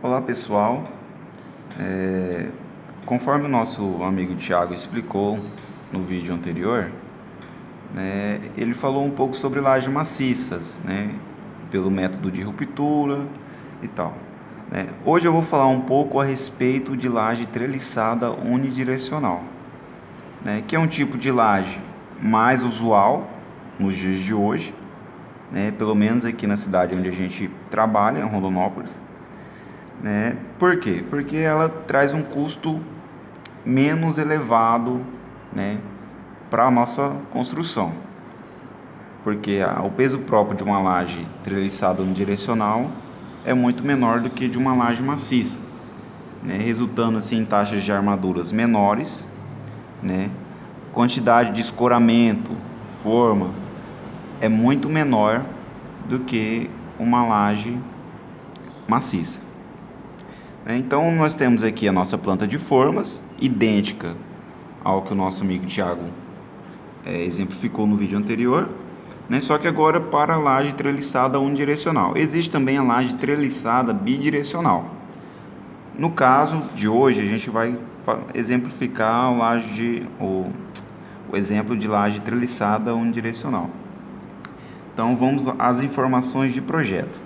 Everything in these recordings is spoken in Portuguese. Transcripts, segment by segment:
Olá pessoal, conforme o nosso amigo Thiago explicou no vídeo anterior, ele falou um pouco sobre lajes maciças, pelo método de ruptura e tal. Hoje eu vou falar um pouco a respeito de laje treliçada unidirecional, que é um tipo de laje mais usual nos dias de hoje, pelo menos aqui na cidade onde a gente trabalha, em Rondonópolis. Por quê? Porque ela traz um custo menos elevado, para a nossa construção. Porque o peso próprio de uma laje treliçada unidirecional é muito menor do que de uma laje maciça, resultando assim em taxas de armaduras menores, quantidade de escoramento, forma, é muito menor do que uma laje maciça. Então nós temos aqui a nossa planta de formas, idêntica ao que o nosso amigo Thiago exemplificou no vídeo anterior, só que agora para a laje treliçada unidirecional. Existe também a laje treliçada bidirecional. No caso de hoje a gente vai exemplificar o exemplo de laje treliçada unidirecional. Então vamos às informações de projeto.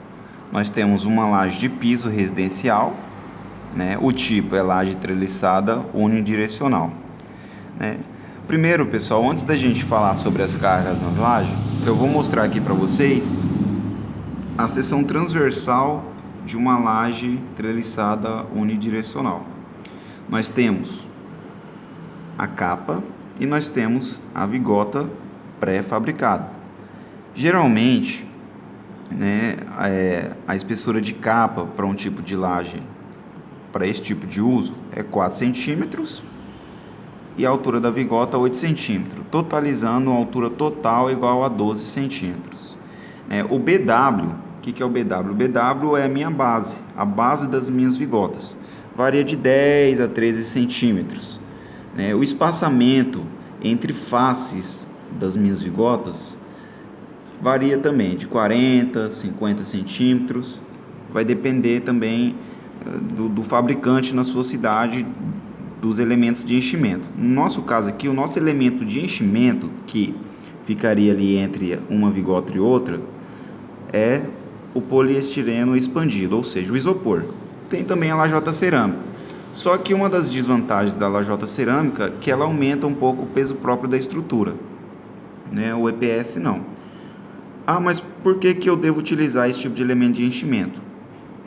Nós temos uma laje de piso residencial, o tipo é laje treliçada unidirecional. Primeiro, pessoal, antes da gente falar sobre as cargas nas lajes, eu vou mostrar aqui para vocês a seção transversal de uma laje treliçada unidirecional. Nós temos a capa e nós temos a vigota pré-fabricada. Geralmente, a espessura de capa para um tipo de laje, para esse tipo de uso, é 4 centímetros e a altura da vigota 8 centímetros, totalizando uma altura total igual a 12 centímetros. O BW, o que é o BW? O BW é a minha base, a base das minhas vigotas, varia de 10 a 13 centímetros. O espaçamento entre faces das minhas vigotas varia também de 40, 50 centímetros, vai depender também do fabricante na sua cidade, dos elementos de enchimento. No nosso caso aqui, o nosso elemento de enchimento, que ficaria ali entre uma vigota e outra, é o poliestireno expandido, ou seja, o isopor. Tem também a lajota cerâmica. Só que uma das desvantagens da lajota cerâmica é que ela aumenta um pouco o peso próprio da estrutura, o EPS não. Mas por que eu devo utilizar esse tipo de elemento de enchimento?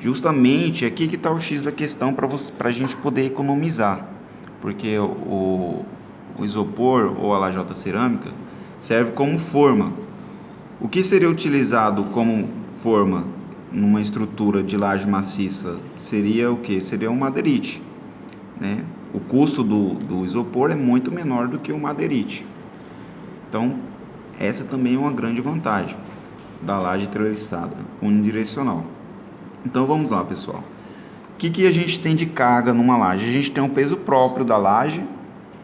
Justamente aqui que está o X da questão para a gente poder economizar. Porque o isopor ou a lajota cerâmica serve como forma. O que seria utilizado como forma numa estrutura de laje maciça seria o que? Seria um madeirite. O custo do isopor é muito menor do que o madeirite. Então, essa também é uma grande vantagem da laje treliçada unidirecional. Então vamos lá, pessoal. O que a gente tem de carga numa laje? A gente tem um peso próprio da laje,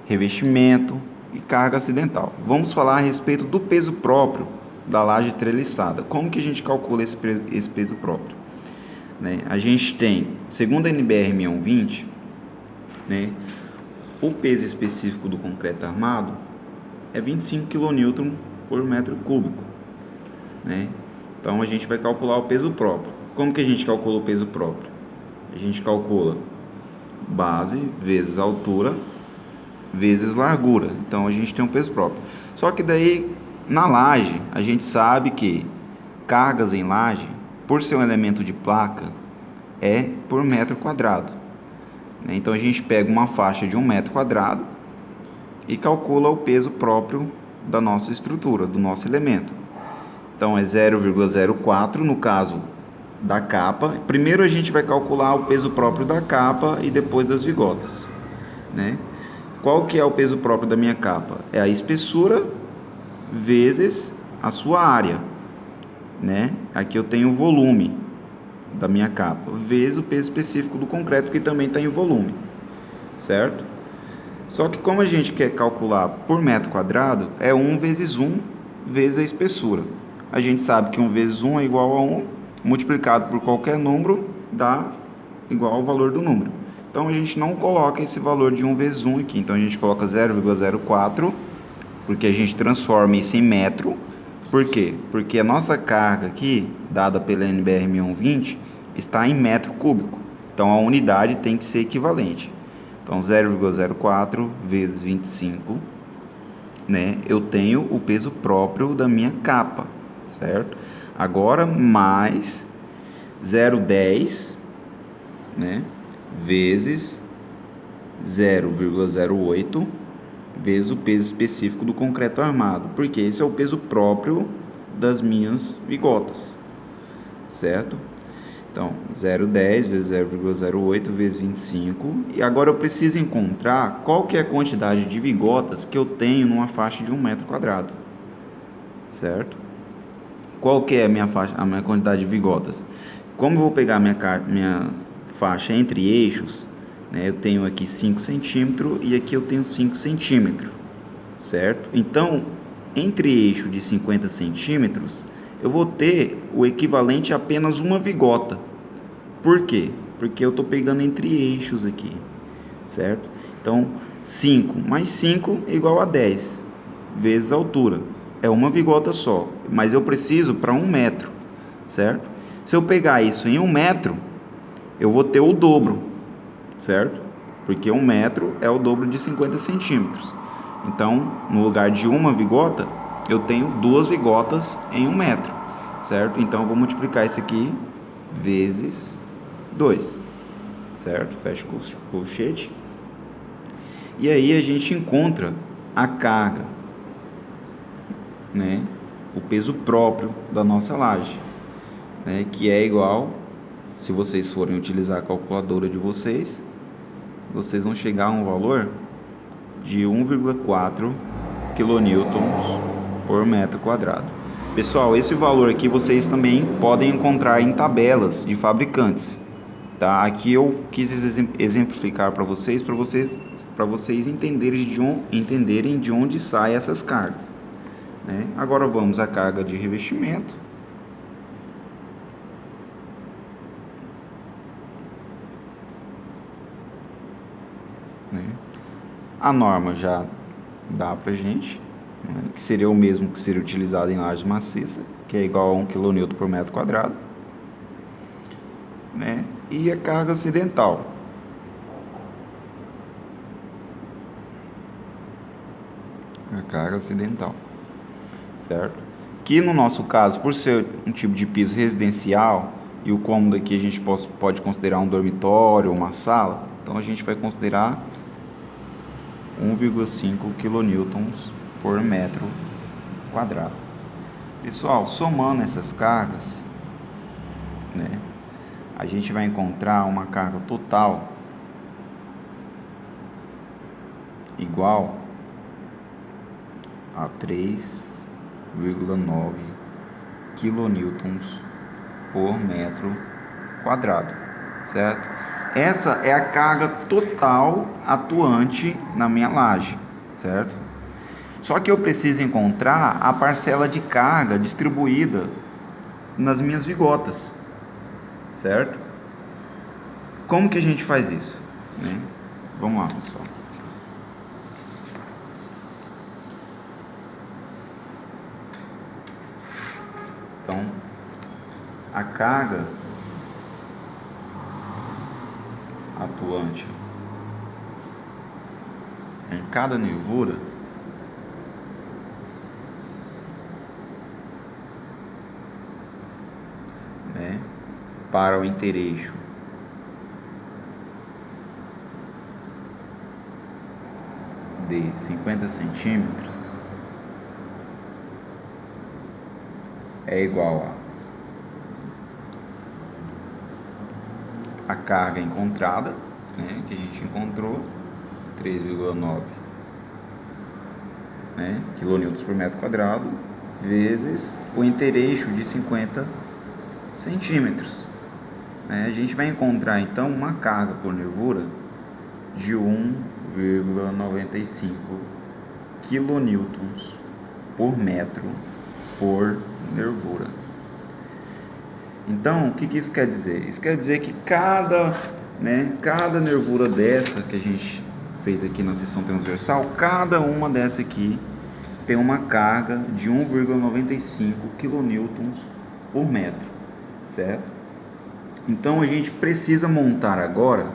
revestimento e carga acidental. Vamos falar a respeito do peso próprio da laje treliçada. Como que a gente calcula esse peso próprio? A gente tem, segundo a NBR 6120, o peso específico do concreto armado é 25 kN por metro cúbico. Então a gente vai calcular o peso próprio. Como que a gente calcula o peso próprio? A gente calcula base vezes altura vezes largura. Então a gente tem um peso próprio. Só que daí na laje a gente sabe que cargas em laje, por ser um elemento de placa, é por metro quadrado. Então a gente pega uma faixa de 1 metro quadrado e calcula o peso próprio da nossa estrutura, do nosso elemento. Então é 0,04 no caso da capa. Primeiro a gente vai calcular o peso próprio da capa e depois das vigotas. Qual que é o peso próprio da minha capa? É a espessura vezes a sua área. Aqui eu tenho o volume da minha capa, vezes o peso específico do concreto, que também está em volume, certo? Só que como a gente quer calcular por metro quadrado, é 1 vezes 1 vezes a espessura. A gente sabe que 1 vezes 1 é igual a 1, multiplicado por qualquer número, dá igual ao valor do número. Então a gente não coloca esse valor de 1 vezes 1 aqui, então a gente coloca 0,04, porque a gente transforma isso em metro. Por quê? Porque a nossa carga aqui, dada pela NBR 6120, está em metro cúbico. Então a unidade tem que ser equivalente. Então 0,04 vezes 25, né? Eu tenho o peso próprio da minha capa, certo? Agora mais 0,10, né? Vezes 0,08 vezes o peso específico do concreto armado, porque esse é o peso próprio das minhas vigotas, certo? Então, 0,10 vezes 0,08 vezes 25, e agora eu preciso encontrar qual que é a quantidade de vigotas que eu tenho numa faixa de 1 metro quadrado, certo? Qual que é a minha quantidade de vigotas? Como eu vou pegar minha faixa entre eixos, né, eu tenho aqui 5 centímetros e aqui eu tenho 5 centímetros, certo? Então, entre eixo de 50 centímetros, eu vou ter o equivalente a apenas uma vigota. Por quê? Porque eu estou pegando entre eixos aqui, certo? Então, 5 mais 5 é igual a 10 vezes a altura. É uma vigota só, mas eu preciso para 1 metro, certo? Se eu pegar isso em 1 metro, eu vou ter o dobro, certo? Porque 1 metro é o dobro de 50 centímetros. Então, no lugar de uma vigota, eu tenho 2 vigotas em 1 metro, certo? Então, eu vou multiplicar isso aqui vezes 2, certo? Fecha o colchete. E aí a gente encontra a carga, né? O peso próprio da nossa laje, né? Que é igual, se vocês forem utilizar a calculadora de vocês vão chegar a um valor de 1,4 quilonewtons por metro quadrado. Pessoal, esse valor aqui vocês também podem encontrar em tabelas de fabricantes, tá? Aqui eu quis exemplificar para vocês entenderem de onde saem essas cargas, né? Agora vamos à carga de revestimento. A norma já dá pra gente, né, que seria o mesmo que seria utilizado em laje maciça, que é igual a 1 kN por metro quadrado, né? E a carga acidental. A carga acidental, certo? Que no nosso caso, por ser um tipo de piso residencial, e o cômodo aqui a gente pode considerar um dormitório ou uma sala, então a gente vai considerar 1,5 quilonewtons por metro quadrado. Pessoal, somando essas cargas, né, a gente vai encontrar uma carga total igual a 3,9 quilonewtons por metro quadrado, certo? Essa é a carga total atuante na minha laje, certo? Só que eu preciso encontrar a parcela de carga distribuída nas minhas vigotas, certo? Como que a gente faz isso, né? Vamos lá, pessoal. Então, a carga atuante em cada nervura né, para o intereixo de 50 centímetros é igual a carga encontrada, né, que a gente encontrou, 3,9 né, quilonewtons por metro quadrado, vezes o intereixo de 50 centímetros. A gente vai encontrar então uma carga por nervura de 1,95 quilonewtons por metro por nervura. Então, o que isso quer dizer? Isso quer dizer que cada né? Cada nervura dessa que a gente fez aqui na seção transversal, cada uma dessa aqui tem uma carga de 1,95 kN por metro, certo? Então a gente precisa montar agora,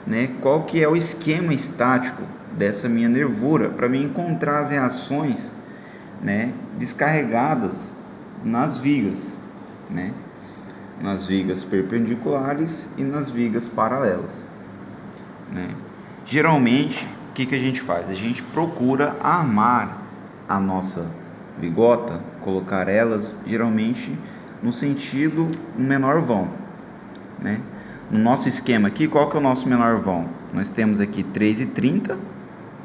né, qual que é o esquema estático dessa minha nervura para me encontrar as reações, né, descarregadas nas vigas, né, nas vigas perpendiculares e nas vigas paralelas, né? Geralmente, o que a gente faz? A gente procura armar a nossa vigota, colocar elas geralmente no sentido menor vão, né? No nosso esquema aqui, qual que é o nosso menor vão? Nós temos aqui 3,30,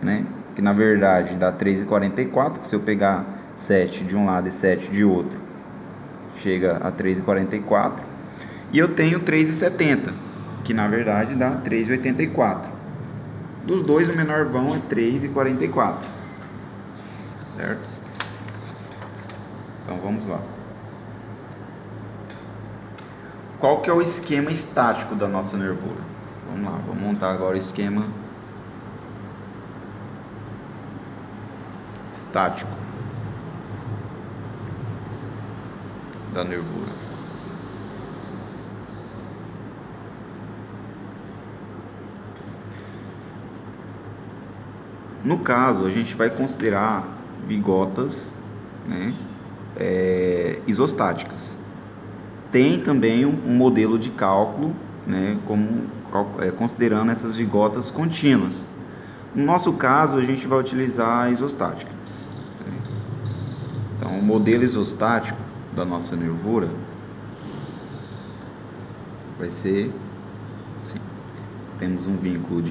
né? Que na verdade dá 3,44, que se eu pegar 7 de um lado e 7 de outro, chega a 3,44. E eu tenho 3,70, que na verdade dá 3,84. Dos dois, o menor vão é 3,44, certo? Então vamos lá. Qual que é o esquema estático da nossa nervura? Vamos lá, vamos montar agora o esquema estático da nervura. No caso, a gente vai considerar vigotas, né, isostáticas. Tem também um modelo de cálculo, né, considerando essas vigotas contínuas. No nosso caso, a gente vai utilizar a isostática. Então, o modelo isostático da nossa nervura vai ser assim. Temos um vínculo de